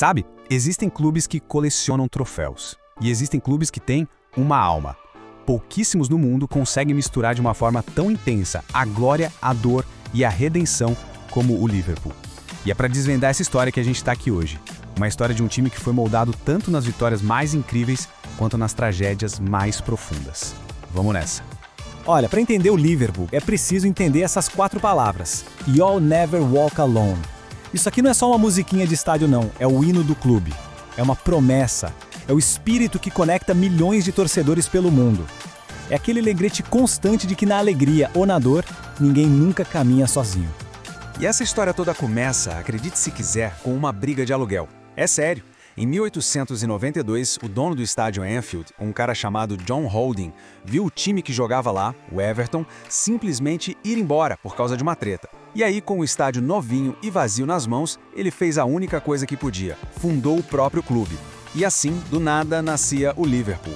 Sabe, existem clubes que colecionam troféus. E existem clubes que têm uma alma. Pouquíssimos no mundo conseguem misturar de uma forma tão intensa a glória, a dor e a redenção como o Liverpool. E é para desvendar essa história que a gente está aqui hoje. Uma história de um time que foi moldado tanto nas vitórias mais incríveis quanto nas tragédias mais profundas. Vamos nessa. Olha, para entender o Liverpool, é preciso entender essas 4 palavras. You'll never walk alone. Isso aqui não é só uma musiquinha de estádio não, é o hino do clube. É uma promessa, é o espírito que conecta milhões de torcedores pelo mundo. É aquele lembrete constante de que na alegria ou na dor, ninguém nunca caminha sozinho. E essa história toda começa, acredite se quiser, com uma briga de aluguel. É sério. Em 1892, o dono do estádio Anfield, um cara chamado John Holding, viu o time que jogava lá, o Everton, simplesmente ir embora por causa de uma treta. E aí, com o estádio novinho e vazio nas mãos, ele fez a única coisa que podia, fundou o próprio clube. E assim, do nada, nascia o Liverpool.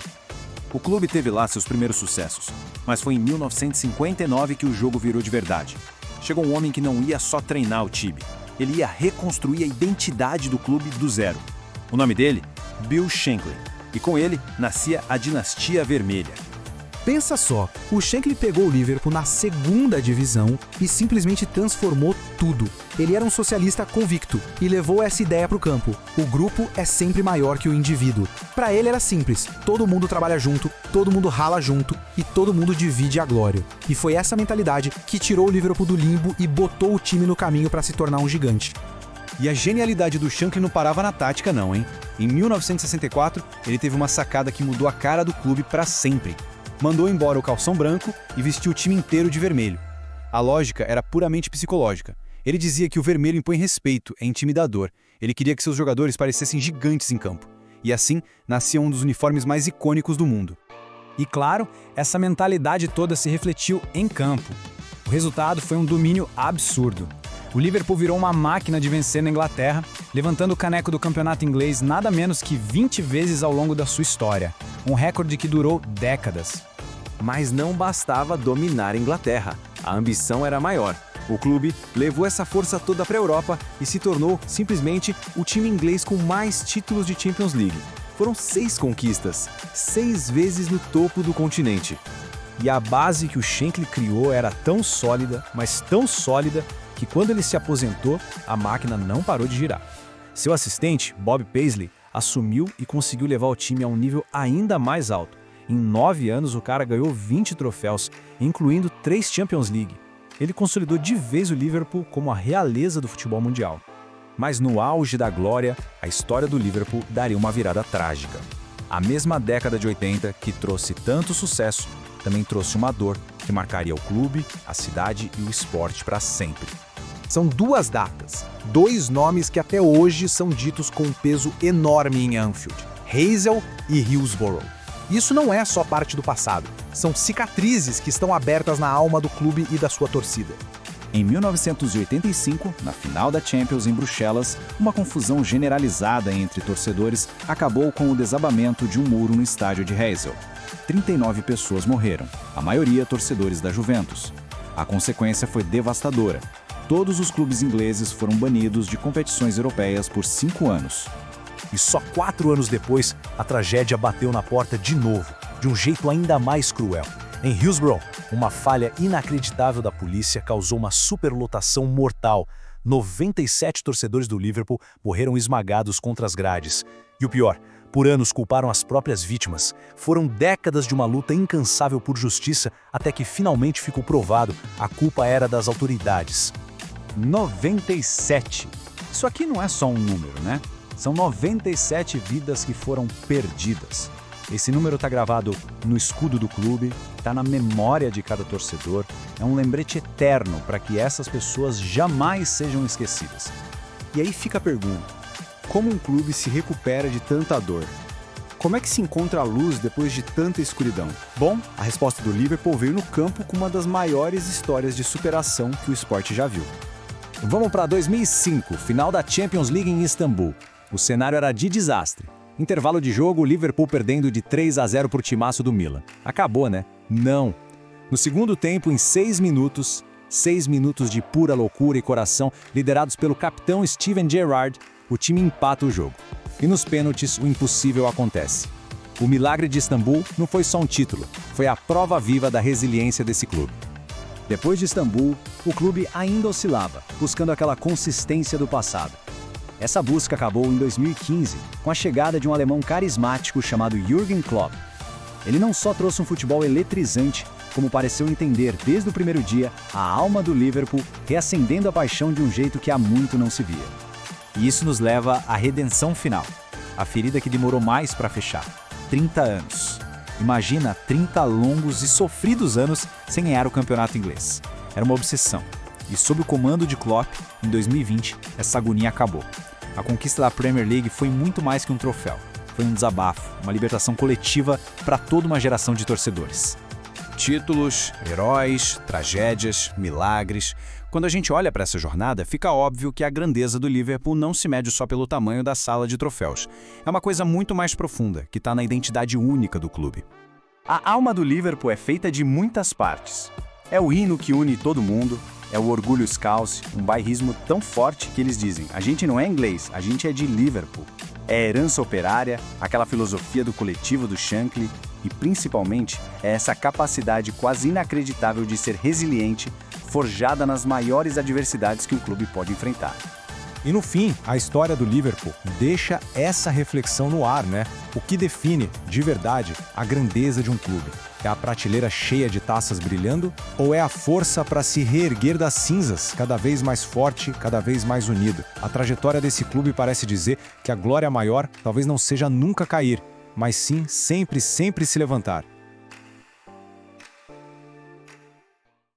O clube teve lá seus primeiros sucessos, mas foi em 1959 que o jogo virou de verdade. Chegou um homem que não ia só treinar o time, ele ia reconstruir a identidade do clube do zero. O nome dele? Bill Shankly. E com ele, nascia a Dinastia Vermelha. Pensa só, o Shankly pegou o Liverpool na 2ª divisão e simplesmente transformou tudo. Ele era um socialista convicto e levou essa ideia para o campo. O grupo é sempre maior que o indivíduo. Para ele era simples, todo mundo trabalha junto, todo mundo rala junto e todo mundo divide a glória. E foi essa mentalidade que tirou o Liverpool do limbo e botou o time no caminho para se tornar um gigante. E a genialidade do Shankly não parava na tática não, hein? Em 1964, ele teve uma sacada que mudou a cara do clube para sempre. Mandou embora o calção branco e vestiu o time inteiro de vermelho. A lógica era puramente psicológica. Ele dizia que o vermelho impõe respeito, é intimidador. Ele queria que seus jogadores parecessem gigantes em campo. E assim, nascia um dos uniformes mais icônicos do mundo. E claro, essa mentalidade toda se refletiu em campo. O resultado foi um domínio absurdo. O Liverpool virou uma máquina de vencer na Inglaterra, levantando o caneco do campeonato inglês nada menos que 20 vezes ao longo da sua história. Um recorde que durou décadas. Mas não bastava dominar a Inglaterra, a ambição era maior. O clube levou essa força toda para a Europa e se tornou, simplesmente, o time inglês com mais títulos de Champions League. Foram 6 conquistas, 6 vezes no topo do continente. E a base que o Shankly criou era tão sólida, mas tão sólida, que quando ele se aposentou, a máquina não parou de girar. Seu assistente, Bob Paisley, assumiu e conseguiu levar o time a um nível ainda mais alto. Em 9 anos, o cara ganhou 20 troféus, incluindo 3 Champions League. Ele consolidou de vez o Liverpool como a realeza do futebol mundial. Mas no auge da glória, a história do Liverpool daria uma virada trágica. A mesma década de 80, que trouxe tanto sucesso, também trouxe uma dor que marcaria o clube, a cidade e o esporte para sempre. São 2 datas, 2 nomes que até hoje são ditos com um peso enorme em Anfield: Hazel e Hillsborough. Isso não é só parte do passado, são cicatrizes que estão abertas na alma do clube e da sua torcida. Em 1985, na final da Champions em Bruxelas, uma confusão generalizada entre torcedores acabou com o desabamento de um muro no estádio de Hazel. 39 pessoas morreram, a maioria torcedores da Juventus. A consequência foi devastadora. Todos os clubes ingleses foram banidos de competições europeias por 5 anos. E só 4 anos depois, a tragédia bateu na porta de novo, de um jeito ainda mais cruel. Em Hillsborough, uma falha inacreditável da polícia causou uma superlotação mortal. 97 torcedores do Liverpool morreram esmagados contra as grades. E o pior, por anos culparam as próprias vítimas. Foram décadas de uma luta incansável por justiça até que finalmente ficou provado a culpa era das autoridades. 97. Isso aqui não é só um número, né? São 97 vidas que foram perdidas. Esse número está gravado no escudo do clube, está na memória de cada torcedor, é um lembrete eterno para que essas pessoas jamais sejam esquecidas. E aí fica a pergunta: como um clube se recupera de tanta dor? Como é que se encontra a luz depois de tanta escuridão? Bom, a resposta do Liverpool veio no campo com uma das maiores histórias de superação que o esporte já viu. Vamos para 2005, final da Champions League em Istambul. O cenário era de desastre. Intervalo de jogo, o Liverpool perdendo de 3-0 por timaço do Milan. Acabou, né? Não. No segundo tempo, em 6 minutos de pura loucura e coração, liderados pelo capitão Steven Gerrard, o time empata o jogo. E nos pênaltis, o impossível acontece. O milagre de Istambul não foi só um título, foi a prova viva da resiliência desse clube. Depois de Istambul, o clube ainda oscilava, buscando aquela consistência do passado. Essa busca acabou em 2015, com a chegada de um alemão carismático chamado Jürgen Klopp. Ele não só trouxe um futebol eletrizante, como pareceu entender desde o primeiro dia a alma do Liverpool, reacendendo a paixão de um jeito que há muito não se via. E isso nos leva à redenção final, a ferida que demorou mais para fechar, 30 anos. Imagina 30 longos e sofridos anos sem ganhar o campeonato inglês. Era uma obsessão. E sob o comando de Klopp, em 2020, essa agonia acabou. A conquista da Premier League foi muito mais que um troféu. Foi um desabafo, uma libertação coletiva para toda uma geração de torcedores. Títulos, heróis, tragédias, milagres. Quando a gente olha para essa jornada, fica óbvio que a grandeza do Liverpool não se mede só pelo tamanho da sala de troféus. É uma coisa muito mais profunda, que está na identidade única do clube. A alma do Liverpool é feita de muitas partes. É o hino que une todo mundo, é o orgulho Scouse, um bairrismo tão forte que eles dizem: a gente não é inglês, a gente é de Liverpool. É a herança operária, aquela filosofia do coletivo do Shankly e, principalmente, é essa capacidade quase inacreditável de ser resiliente, forjada nas maiores adversidades que um clube pode enfrentar. E no fim, a história do Liverpool deixa essa reflexão no ar, né? O que define, de verdade, a grandeza de um clube? É a prateleira cheia de taças brilhando? Ou é a força para se reerguer das cinzas, cada vez mais forte, cada vez mais unido? A trajetória desse clube parece dizer que a glória maior talvez não seja nunca cair, mas sim sempre se levantar.